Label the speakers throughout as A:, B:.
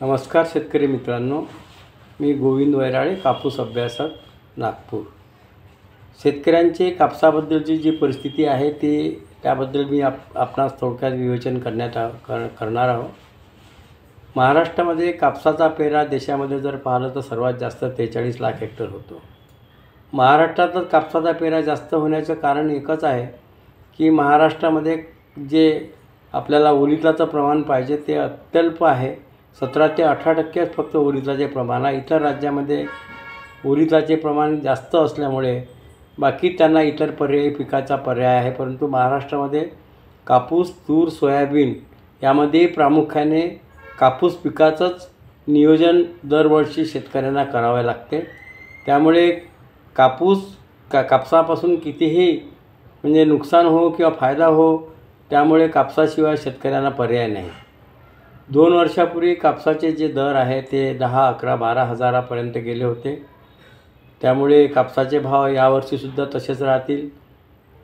A: नमस्कार शेतकरी मित्रांनो, मी गोविंद वैराळे, कापूस अभ्यासक, नागपूर। शेतकऱ्यांचे कापसाबद्दलची जी परिस्थिती आहे त्याबद्दल मी आपणास थोडक्यात विवेचन करणार आहोत। महाराष्ट्रामध्ये कापसाचा पेरा देशामध्ये जर पाहिलं तर सर्वात जास्त 43 लाख हेक्टर होतो। महाराष्ट्रातच कापसाचा पेरा जास्त होण्याचं कारण एकच आहे की महाराष्ट्रामध्ये जे आपल्याला ओलिताचं प्रमाण पाहिजे ते अत्यल्प आहे। 17 ते 18% फक्त ओलिताचे प्रमाण आहे। इतर राज्यामध्ये ओलिताचे प्रमाण जास्त असल्यामुळे बाकी त्यांना इतर पिकाचा पर्याय आहे, परंतु महाराष्ट्रामध्ये कापूस, तूर, सोयाबीन यामध्ये प्रामुख्याने कापूस पिकाचंच नियोजन दरवर्षी शेतकऱ्यांना करावे लागते। त्यामुळे कापसापासून कितीही म्हणजे नुकसान हो किंवा फायदा हो, त्यामुळे कापसाशिवाय शेतकऱ्यांना पर्याय नाही। 2 वर्षापूर्वी कापसाचे जे दर आहे ते 10, 11, 12 हजारापर्यंत गेले होते। त्यामुळे कापसाचे भाव यावर्षीसुद्धा तसेच राहतील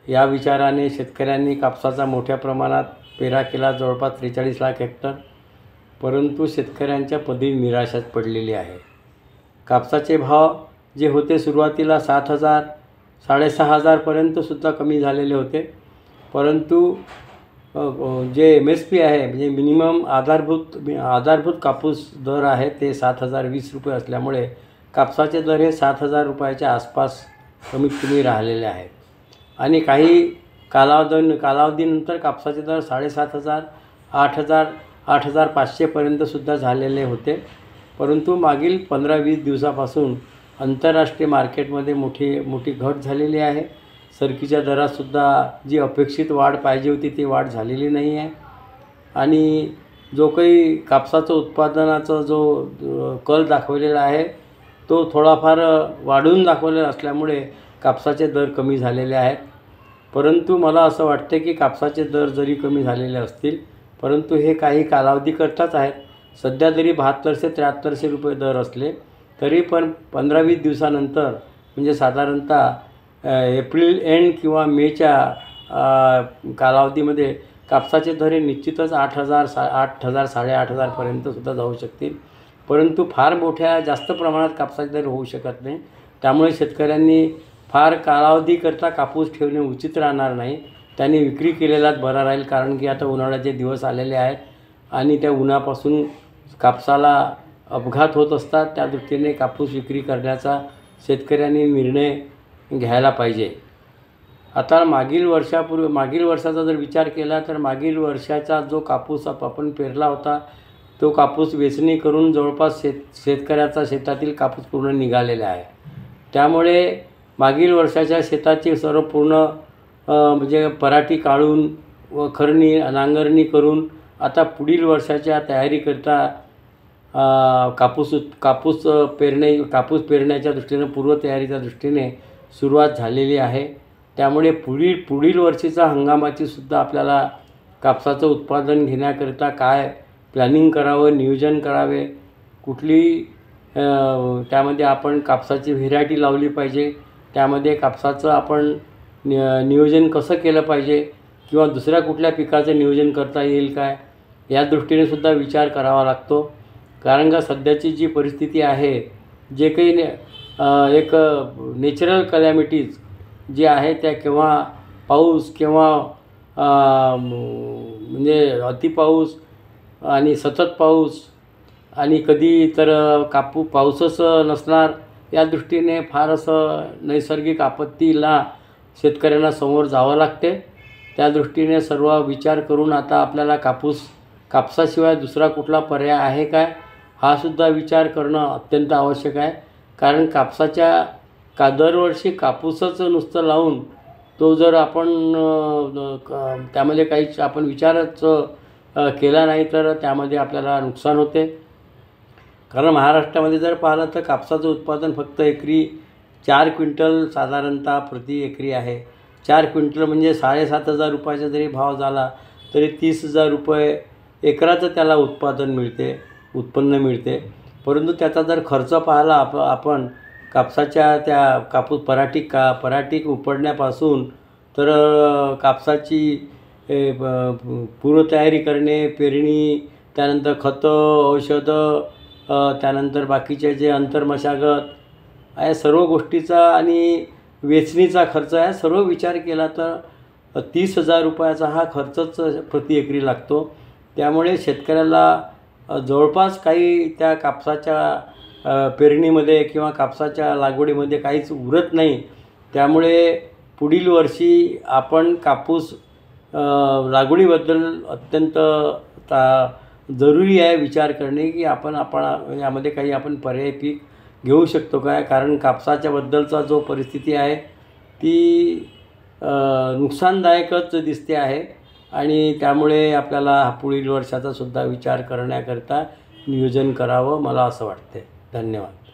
A: या विचाराने शेतकऱ्यांनी कापसाचा मोठ्या प्रमाणात पेरा केला, जवळपास 43 लाख हेक्टर। परंतु शेतकऱ्यांच्या पदरी निराशाच पडलेली आहे। कापसाचे भाव जे होते सुरुवातीला 7,000, 6,500पर्यंतसुद्धा कमी झालेले होते, परंतु जे MSP आहे म्हणजे मिनिमम आधारभूत कापूस दर आहे ते 7,020 रुपये असल्यामुळे कापसाचे दर हे 7,000 रुपयाच्या आसपास कमीत कमी राहिलेले आहेत। आणि काही कालावधीनंतर कापसाचे दर 7,500, 8,000, 8,500पर्यंतसुद्धा झालेले होते। परंतु मागील 15-20 दिवसापासून आंतरराष्ट्रीय मार्केटमध्ये मोठी घट झालेली आहे। सरकीच्या दरातसुद्धा जी अपेक्षित वाढ पाहिजे होती ती वाढ झालेली नाही आहे। आणि जो काही कापसाचं उत्पादनाचा जो कल दाखवलेला आहे तो थोडाफार वाढून दाखवलेला असल्यामुळे कापसाचे दर कमी झालेले आहेत। परंतु मला असं वाटते की कापसाचे दर जरी कमी झालेले असतील, परंतु हे काही कालावधीकरताच आहेत। सध्या जरी 7200 ते 7300 रुपये दर असले तरी पण 15-20 दिवसानंतर म्हणजे साधारणतः एप्रिल एंड किंवा मेच्या कालावधीमध्ये कापसाचे दर हे निश्चितच 8,000, 8,000-8,500पर्यंतसुद्धा जाऊ शकतील। परंतु फार मोठ्या जास्त प्रमाणात कापसाचे दर होऊ शकत नाही। त्यामुळे शेतकऱ्यांनी फार कालावधीकरता कापूस ठेवणे उचित राहणार नाही। त्यांनी विक्री केलेलाच बरा राहील, कारण की आता उन्हाळ्याचे दिवस आलेले आहेत आणि त्या उन्हापासून कापसाला अपघात होत असतात। त्या दृष्टीने कापूस विक्री करण्याचा शेतकऱ्यांनी निर्णय घ्यायला पाहिजे। आता मागील वर्षाचा जर विचार केला तर मागील वर्षाचा जो कापूस आपण पेरला होता तो कापूस वेचणी करून जवळपास शेतकऱ्याचा शेतातील कापूस पूर्ण निघालेला आहे। त्यामुळे मागील वर्षाच्या शेताची सर्व पूर्ण म्हणजे पराठी काढून व नांगरणी करून आता पुढील वर्षाच्या तयारीकरता कापूस पेरण्याच्या दृष्टीने पूर्वतयारीच्या दृष्टीने सुरुवात झालेली आहे। त्यामुळे पुढील वर्षीचा हंगामाचीसुद्धा आपल्याला कापसाचं उत्पादन घेण्याकरिता काय प्लॅनिंग करावं, नियोजन करावे, कुठली त्यामध्ये आपण कापसाची व्हेरायटी लावली पाहिजे, त्यामध्ये कापसाचं आपण नियोजन कसं केलं पाहिजे किंवा दुसऱ्या कुठल्या पिकाचं नियोजन करता येईल काय, या दृष्टीने सुद्धा विचार करावा लागतो। कारण का सध्याची जी परिस्थिती आहे, जे काही एक नॅचरल कलॅमिटीज जी आहे त्या केव्हा पाऊस केव्हा म्हणजे अतिपाऊस आणि सतत पाऊस आणि कधी तर पाऊसच नसणार, या दृष्टीने फार असं नैसर्गिक आपत्तीला शेतकऱ्यांना समोर जावं लागते। त्या दृष्टीने सर्व विचार करून आता आपल्याला कापसाशिवाय दुसरा कुठला पर्याय आहे काय हा सुद्धा विचार करणं अत्यंत आवश्यक आहे। कारण दरवर्षी कापूसच नुसतं लावून तो जर आपण त्यामध्ये काहीच आपण विचारच केला नाही तर त्यामध्ये आपल्याला नुकसान होते। कारण महाराष्ट्रामध्ये जर पाहिलं तर कापसाचं उत्पादन फक्त एकरी 4 क्विंटल साधारणतः प्रति एकरी आहे। 4 क्विंटल म्हणजे 7,500 रुपयाचा जरी भाव झाला तरी 30,000 रुपये एकराचं त्याला उत्पन्न मिळते। परंतु त्याचा जर खर्च पाहिला आपण कापसाच्या त्या पराठी उपडण्यापासून तर कापसाची पूर्वतयारी करणे, पेरणी, त्यानंतर खतं, औषधं, त्यानंतर बाकीचे जे अंतर्मशागत या सर्व गोष्टीचा आणि वेचणीचा खर्च या सर्व विचार केला तर 30,000 रुपयाचा हा खर्चच प्रति एकरी लागतो. त्यामुळे शेतकऱ्याला जवळपास काही त्या कापसाच्या पेरणीमध्ये किंवा कापसाच्या लागवडीमध्ये काहीच उरत नाही. त्यामुळे पुढील वर्षी आपण कापूस लागवडीबद्दल अत्यंत जरुरी आहे विचार करणे की आपण यामध्ये काही आपण पर्यायी पीक घेऊ शकतो काय. कारण कापसाच्याबद्दलचा जो परिस्थिती आहे ती नुकसानदायकच दिसते आहे आणि त्यामुळे आपल्याला पुढील वर्षाचा सुद्धा विचार करण्याकरता नियोजन करावं मला असं वाटते. धन्यवाद.